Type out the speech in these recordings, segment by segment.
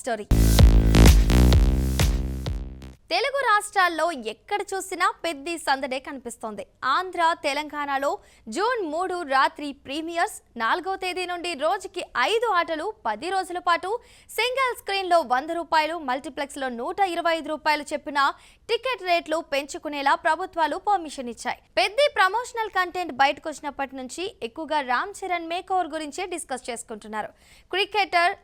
Story. Telugu రాష్ట్రాల్లో ఎక్కడ చూసినా పెద్ద సందడే కనిపిస్తోంది. ఆంధ్ర, తెలంగాణలో జూన్ 3 రాత్రి ప్రీమియర్స్, 4వ తేదీ నుండి రోజుకి 5 ఆటలు, 10 రోజుల పాటు సింగిల్ స్క్రీన్లో 100 రూపాయలు, మల్టీప్లెక్స్లో 125 రూపాయలు చెప్పిన టికెట్ రేట్లు పెంచుకునేలా ప్రభుత్వాలు పర్మిషన్ ఇచ్చాయి. పెద్ద ప్రమోషనల్ కంటెంట్ బయటకు వచ్చినప్పటి నుంచి ఎక్కువగా రామ్ చరణ్ మేకోవర్ గురించే డిస్కస్ చేసుకుంటున్నారు. క్రికెటర్,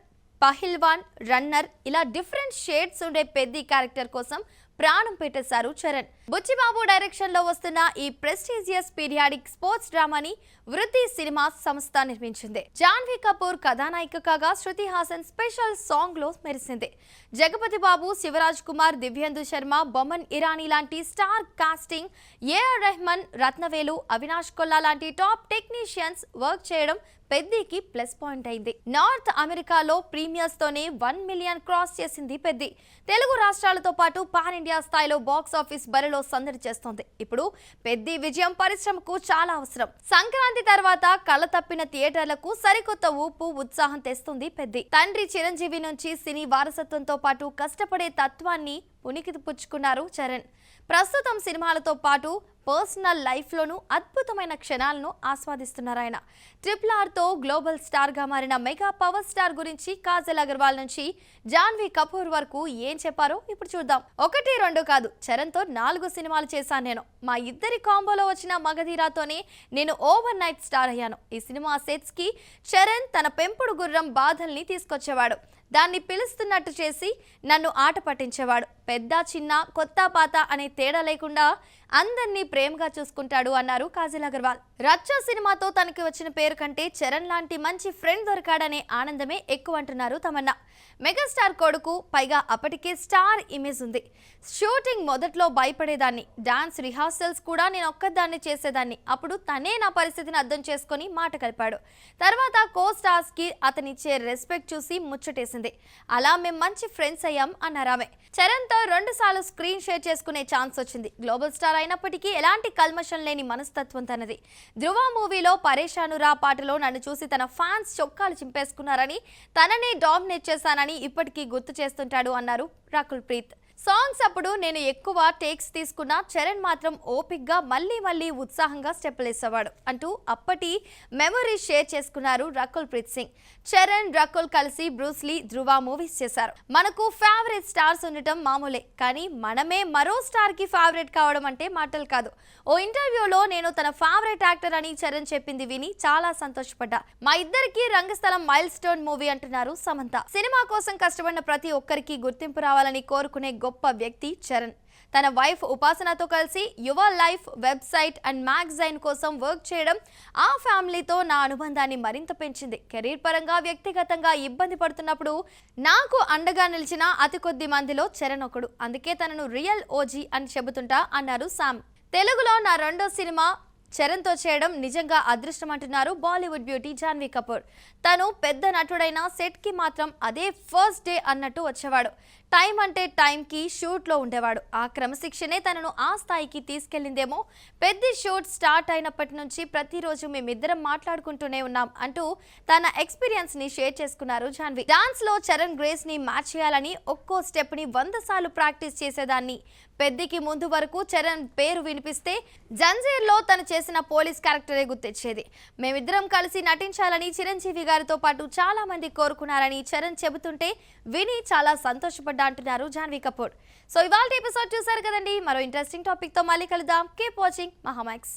పహిల్వాన్, రన్నర్ ఇలా డిఫరెంట్ షేడ్స్ ఉండే పెద్ద క్యారెక్టర్ కోసం ప్రాణం పెట్టేశారు చరణ్. బుచ్చిబాబు డైరెక్షన్ లో వస్తున్న ఈ ప్రెస్టీజియస్ పీరియాడిక్ స్పోర్ట్స్ డ్రామాని వృత్తి సినిమా సంస్థ నిర్మించింది. జాన్వీ కపూర్ కథానాయిక కాగా శృతి హాసన్ స్పెషల్ సాంగ్ లో మెరిసింది. జగపతి బాబు, శివరాజ్ కుమార్, దివ్యేందు శర్మ, బొమన్ ఇరానీ లాంటి star casting, AR Rahman, Ratnavelu, Avinash Kolla లాంటి టాప్ టెక్నీషియన్స్ వర్క్ చేయడం పెద్దికి ప్లస్ పాయింట్ అయింది. నార్త్ అమెరికాలో ప్రీమియర్స్ తోనే 1 మిలియన్ క్రాస్ చేసింది పెద్ది. తెలుగు రాష్ట్రాలతో పాటు పాన్ ఇండియా స్థాయిలో బాక్స్ ఆఫీస్ బరిలో సందడి చేస్తోంది. ఇప్పుడు పెద్ది విజయం పరిశ్రమకు చాలా అవసరం. సంక్రాంతి తర్వాత కళ్ళ తప్పిన థియేటర్లకు సరికొత్త ఊపు, ఉత్సాహం తెస్తుంది పెద్ది. తండ్రి చిరంజీవి నుంచి సినీ వారసత్వంతో పాటు కష్టపడే తత్వాన్ని పుణికి పుచ్చుకున్నారు చరణ్. ప్రస్తుతం సినిమాలతో పాటు పర్సనల్ లైఫ్లోనూ అద్భుతమైన క్షణాలను ఆస్వాదిస్తున్నారు ఆయన. RRRతో గ్లోబల్ స్టార్గా మారిన మెగా పవర్ స్టార్ గురించి కాజల్ అగర్వాల్ నుంచి జాన్వీ కపూర్ వరకు ఏం చెప్పారో ఇప్పుడు చూద్దాం. 1, 2 కాదు, చరణ్తో 4 సినిమాలు చేశాను నేను. మా ఇద్దరి కాంబోలో వచ్చిన మగధీరాతోనే నేను ఓవర్ నైట్ స్టార్ అయ్యాను. ఈ సినిమా సెట్స్కి చరణ్ తన పెంపుడు గుర్రం బాధల్ని తీసుకొచ్చేవాడు. దాన్ని పిలుస్తున్నట్టు చేసి నన్ను ఆట పట్టించేవాడు. పెద్ద, చిన్న, కొత్త, పాత అనే తేడా లేకుండా అందరినీ ప్రేమగా చూసుకుంటాడు అన్నారు కాజల్ అగర్వాల్. రచ్చ సినిమాతో తనకి వచ్చిన పేరు కంటే చరణ్ లాంటి మంచి ఫ్రెండ్ దొరికాడనే ఆనందమే ఎక్కువ అంటున్నారు తమన్నా. మెగాస్టార్ కొడుకు, పైగా అప్పటికే స్టార్ ఇమేజ్ ఉంది. షూటింగ్ మొదట్లో భయపడేదాన్ని, డాన్స్ రిహార్సల్స్ కూడా నేను ఒక్కదాన్ని చేసేదాన్ని. అప్పుడు తనే నా పరిస్థితిని అర్థం చేసుకుని మాట కలిపాడు. తర్వాత కో స్టార్స్ కి అతనిచ్చే రెస్పెక్ట్ చూసి ముచ్చటేసింది. అలా మేం మంచి ఫ్రెండ్స్ అయ్యాం అన్నారామె. చరణ్తో 2 సార్లు స్క్రీన్ షేర్ చేసుకునే ఛాన్స్ వచ్చింది. గ్లోబల్ స్టార్ అయినప్పటికీ ఎలాంటి కల్మషం లేని మనస్తత్వం తనది. ధృవ మూవీలో పరేషానురా పాటలో నన్ను చూసి తన ఫ్యాన్స్ చొక్కాలు చింపేసుకున్నారని, తననే డామినేట్ చేశానని ఇప్పటికీ గుర్తు చేస్తుంటాడు అన్నారు రకుల్ ప్రీత్. సాంగ్స్ అప్పుడు నేను ఎక్కువ టేక్స్ తీసుకున్నా, చరణ్ మాత్రం ఓపిక్గా మళ్ళీ ఉత్సాహంగా స్టెప్పులేసేవాడు అంటూ అప్పటి మెమరీ షేర్ చేసుకున్నారు రకుల్ ప్రీత్ సింగ్. చరణ్, రకుల్ కలిసి బ్రూస్లీ, ధృవ మూవీస్ చేశారు. మనకు ఫేవరెట్ స్టార్స్ ఉండటం మామూలే, కానీ మనమే మరో స్టార్ కి ఫేవరెట్ కావడం అంటే మాటలు కాదు. ఓ ఇంటర్వ్యూలో నేను తన ఫేవరెట్ యాక్టర్ అని చరణ్ చెప్పింది విని చాలా సంతోషపడ్డా. మా ఇద్దరికి రంగస్థలం మైల్ స్టోన్ మూవీ అంటున్నారు సమంత. సినిమా కోసం కష్టపడిన ప్రతి ఒక్కరికి గుర్తింపు రావాలని కోరుకునే గొప్ప వ్యక్తి చరణ్. తన వైఫ్ ఉపాసనతో కలిసి యువ లైఫ్ వెబ్సైట్ అండ్ మ్యాగజైన్ కోసం వర్క్ చేయడం ఆ ఫ్యామిలీతో నా అనుబంధాన్ని మరింత పెంచింది. కెరీర్ పరంగా, వ్యక్తిగతంగా ఇబ్బంది పడుతున్నప్పుడు నాకు అండగా నిలిచిన అతి కొద్ది మందిలో చరణ్ ఒకడు. అందుకే తనను రియల్ ఓజీ అని చెబుతుంటా అన్నారు సామ్. తెలుగులో నా 2వ సినిమా చరణ్తో చేయడం నిజంగా అదృష్టం అంటున్నారు బాలీవుడ్ బ్యూటీ జాన్వీ కపూర్. తను పెద్ద నటుడైన సెట్కి మాత్రం అదే ఫస్ట్ డే అన్నట్టు వచ్చేవాడు. టైం అంటే టైంకి షూట్లో ఉండేవాడు. ఆ క్రమశిక్షణే తనను ఆ స్థాయికి తీసుకెళ్లిందేమో. పెద్ద షూట్ స్టార్ట్ అయినప్పటి నుంచి ప్రతిరోజు మేమిద్దరం మాట్లాడుకుంటూనే ఉన్నాం అంటూ తన ఎక్స్పీరియన్స్ ని షేర్ చేసుకున్నారు జాన్వీ. డాన్స్ లో చరణ్ గ్రేస్ ని మ్యాచ్ చేయాలని ఒక్కో స్టెప్ ని 100 సార్లు ప్రాక్టీస్ చేసేదాన్ని. పెద్దికి ముందు వరకు చరణ్ పేరు వినిపిస్తే జంజీర్లో తను చేసిన పోలీస్ క్యారెక్టరే గుర్తొచ్చేది. మేమిద్దరం కలిసి నటించాలని చిరంజీవి గారితో పాటు చాలా మంది కోరుకున్నారని చరణ్ చెబుతుంటే విని చాలా సంతోషపడ్డా అంటున్నారు జాన్వీ కపూర్. సో ఇవాళ ఎపిసోడ్ చూసారు కదండి. మరో ఇంట్రెస్టింగ్ టాపిక్ తో మళ్ళీ కలుద్దాం. Keep watching Mahaa Max.